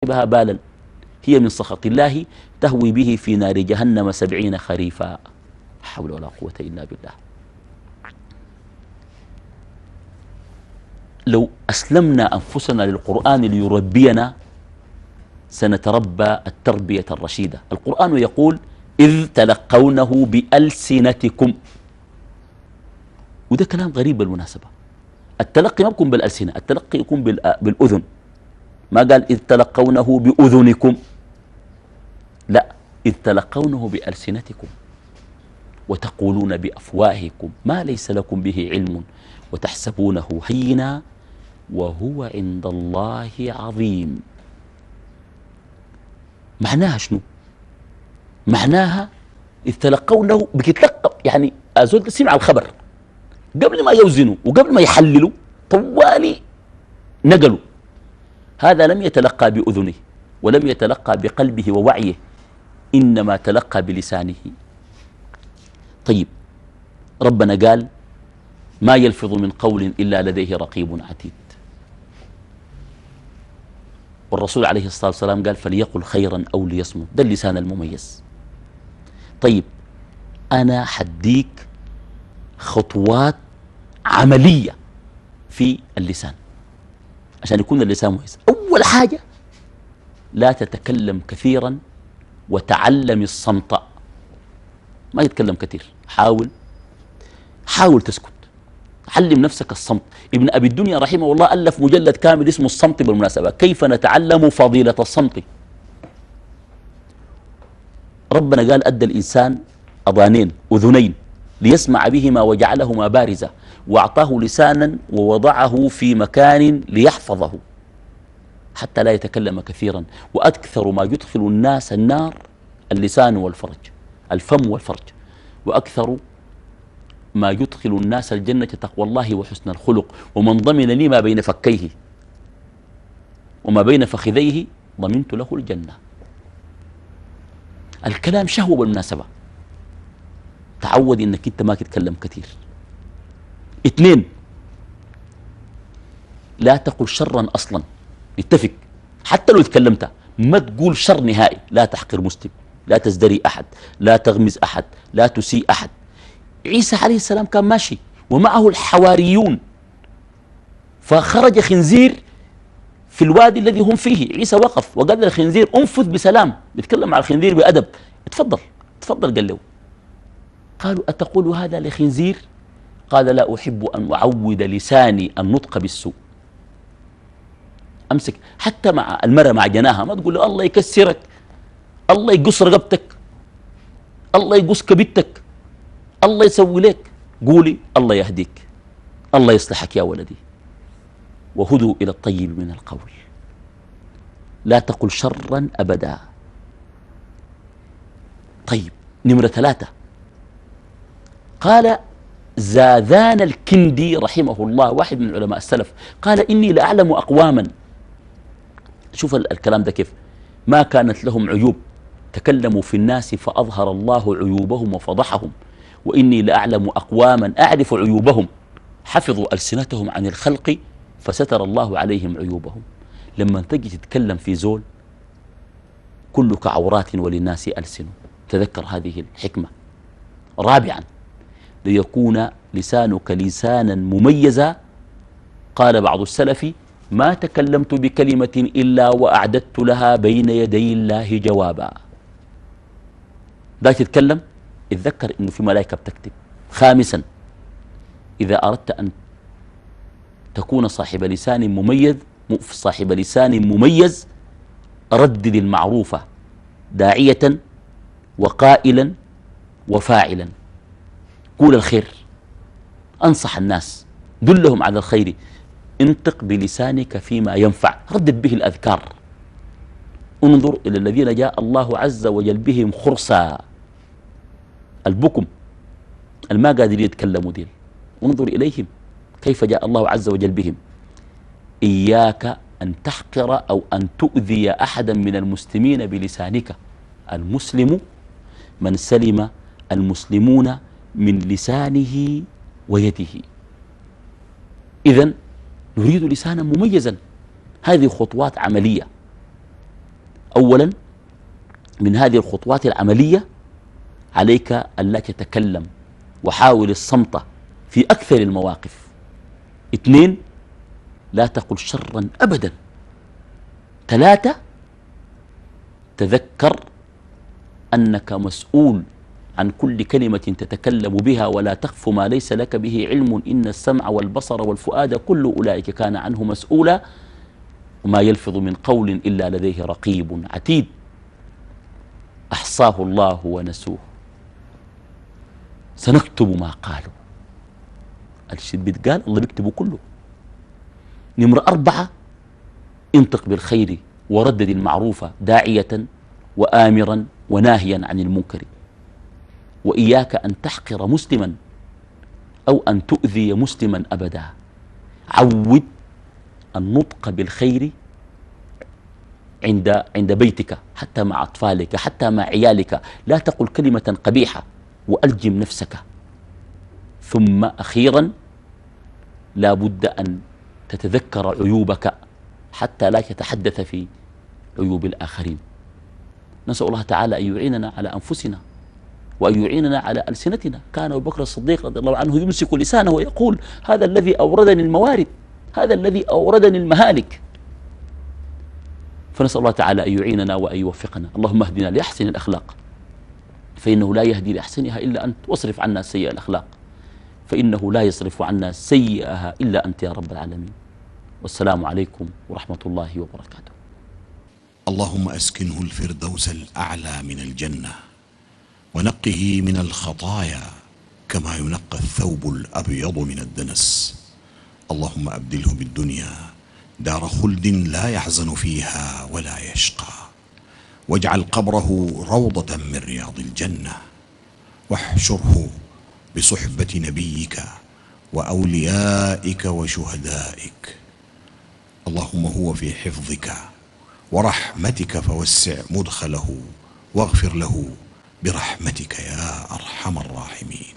بها بالا هي من سخط الله تهوي به في نار جهنم 70 خريفا. حول ولا قوة إلا بالله. لو أسلمنا أنفسنا للقرآن ليربينا سنتربى التربية الرشيدة. القرآن يقول إذ تلقونه بألسنتكم، وده كلام غريب بالمناسبة. التلقي ما بيكون بالألسنة، التلقي يكون بالأذن. ما قال إذ تلقونه بأذنكم، لا، إذ تلقونه بألسنتكم وتقولون بأفواهكم ما ليس لكم به علم وتحسبونه هينا وهو عند الله عظيم. معناها شنو؟ معناها إذ تلقونه بتتلقى، يعني أزول سمع الخبر قبل ما يوزنوا وقبل ما يحللوا طوالي نقلوا. هذا لم يتلقى بأذنه ولم يتلقى بقلبه ووعيه، إنما تلقى بلسانه. طيب، ربنا قال ما يلفظ من قول إلا لديه رقيب عتيد، والرسول عليه الصلاة والسلام قال فليقل خيرا أو ليصمت. ده اللسان المميز. طيب، أنا حديك خطوات عملية في اللسان عشان يكون اللسان مميز. أول حاجة لا تتكلم كثيرا وتعلم الصمت. ما يتكلم كثير، حاول تسكت، علم نفسك الصمت. ابن أبي الدنيا رحمه الله ألف مجلد كامل اسمه الصمت بالمناسبة، كيف نتعلم فضيلة الصمت. ربنا قال أدى الإنسان أذانين أذنين ليسمع بهما وجعلهما بارزة، وأعطاه لسانا ووضعه في مكان ليحفظه حتى لا يتكلم كثيرا. وأكثر ما يدخل الناس النار اللسان والفرج، الفم والفرج، وأكثر ما يدخل الناس الجنة تقوى الله وحسن الخلق. ومن ضمن لي ما بين فكيه وما بين فخذيه ضمنت له الجنة. الكلام شهوة بالمناسبة، تعود انك انت ما تتكلم كثير. 2، لا تقل شرا اصلا، اتفق. حتى لو تكلمت ما تقول شر نهائي. لا تحقر مسلم، لا تزدري احد، لا تغمز احد، لا تسيء احد. عيسى عليه السلام كان ماشي ومعه الحواريون، فخرج خنزير في الوادي الذي هم فيه. عيسى وقف وقال للخنزير انفذ بسلام، بيتكلم مع الخنزير بأدب، اتفضل اتفضل. قال له، قالوا أتقول هذا لخنزير؟ قال لا أحب أن أعود لساني النطق بالسوء. أمسك حتى مع المرأة مع جناها ما تقول له الله يكسرك، الله يقص رقبتك، الله يقص كبتك، الله يسوي لك. قولي الله يهديك، الله يصلحك يا ولدي، وهدوا إلى الطيب من القول. لا تقل شرا أبدا. طيب، نمرة 3، قال زاذان الكندي رحمه الله، واحد من علماء السلف، قال إني لأعلم أقواما، شوف الكلام ده كيف، ما كانت لهم عيوب تكلموا في الناس فأظهر الله عيوبهم وفضحهم، وإني لأعلم أقواما أعرف عيوبهم حفظوا ألسنتهم عن الخلق فستر الله عليهم عيوبهم. لما تجي تتكلم في زول كلك عورات وللناس ألسن، تذكر هذه الحكمة. 4، ليكون لسانك لسانا مميزا. قال بعض السلف ما تكلمت بكلمة إلا وأعددت لها بين يدي الله جوابا. دا تتكلم اتذكر إنه في ملائكة بتكتب. 5، إذا أردت أن تكون صاحب لسان مميز ردد المعروف داعية وقائلا وفاعلا. قول الخير، أنصح الناس، دلهم على الخير، انطق بلسانك فيما ينفع، ردد به الأذكار. انظر إلى الذين جاء الله عز وجل بهم خرصا، البكم الما قادر يتكلموا ديل، انظر إليهم كيف جاء الله عز وجل بهم. إياك أن تحقر أو أن تؤذي أحدا من المسلمين بلسانك. المسلم من سلم المسلمون من لسانه ويده. إذن نريد لسانا مميزا. هذه خطوات عملية. أولا من هذه الخطوات العملية عليك أن لا تتكلم، وحاول الصمت في أكثر المواقف. 2 لا تقل شرا أبدا. 3 تذكر أنك مسؤول عن كل كلمة تتكلم بها، ولا تخف ما ليس لك به علم، إن السمع والبصر والفؤاد كل أولئك كان عنه مسؤولا، وما يلفظ من قول إلا لديه رقيب عتيد. أحصاه الله ونسوه، سنكتب ما قالوا. الشيء بيتقال الله بيكتبه كله. نمرة 4 انطق بالخير وردد المعروف داعية وآمرا وناهيا عن المنكر، وإياك أن تحقر مسلما أو أن تؤذي مسلما أبدا. عود النطق بالخير عند بيتك، حتى مع أطفالك، حتى مع عيالك. لا تقل كلمة قبيحة وألجم نفسك. ثم أخيرا لا بد أن تتذكر عيوبك حتى لا تتحدث في عيوب الآخرين. نسأل الله تعالى أن يعيننا على أنفسنا وأن يعيننا على ألسنتنا. كان أبو بكر الصديق رضي الله عنه يمسك لسانه ويقول: هذا الذي أوردني الموارد، هذا الذي أوردني المهالك. فنسأل الله تعالى أن يعيننا وأن يوفقنا. اللهم اهدنا لأحسن الأخلاق، فإنه لا يهدي لأحسنها إلا أنت، واصرف عنا سيئة الأخلاق، فإنه لا يصرف عنا سيئها إلا أنت يا رب العالمين. والسلام عليكم ورحمة الله وبركاته. اللهم أسكنه الفردوس الأعلى من الجنة، ونقه من الخطايا كما ينقى الثوب الأبيض من الدنس. اللهم أبدله بالدنيا دار خلد لا يحزن فيها ولا يشقى، واجعل قبره روضة من رياض الجنة، واحشره بصحبة نبيك وأوليائك وشهدائك. اللهم هو في حفظك ورحمتك، فوسع مدخله واغفر له برحمتك يا أرحم الراحمين.